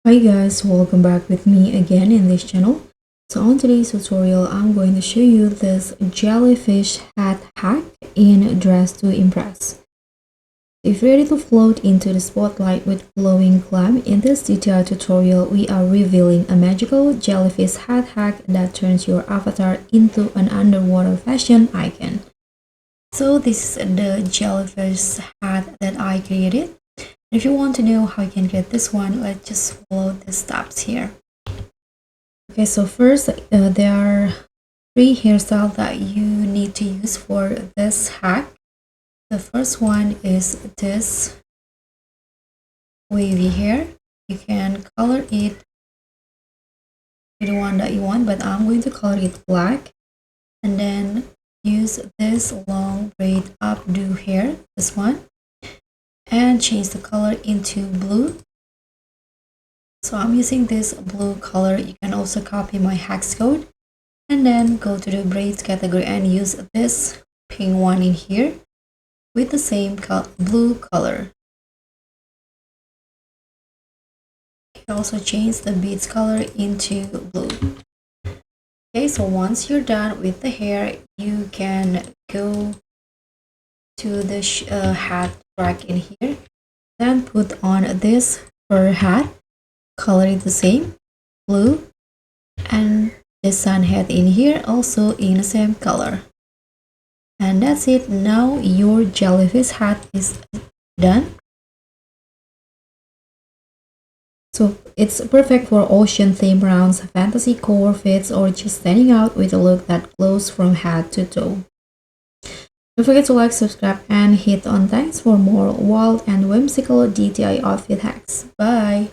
Hi guys, welcome back with me again in this channel. So on today's tutorial, I'm going to show you this jellyfish hat hack in Dress to Impress. If you're ready to float into the spotlight with glowing glam, in this detailed tutorial, we are revealing a magical jellyfish hat hack that turns your avatar into an underwater fashion icon. So this is the jellyfish hat that I created. If you want to know how you can get this one, let's just follow the steps here. Okay, so first there are three hairstyles that you need to use for this hack. The first one is this wavy hair. You can color it with the one that you want, but I'm going to color it black. And then use this long braid updo hair, this one, and change the color into blue. So I'm using this blue color. You can also copy my hacks code and then go to the braids category and use this pink one in here with the same blue color. You can also change the beads color into blue. Okay, so once you're done with the hair, you can go to the hat rack in here, then put on this fur hat, color it the same, blue, and the sun hat in here also in the same color. And that's it. Now your jellyfish hat is done. So it's perfect for ocean theme rounds, fantasy core fits, or just standing out with a look that glows from head to toe. Don't forget to like, subscribe, and hit on thanks for more wild and whimsical DTI outfit hacks. Bye!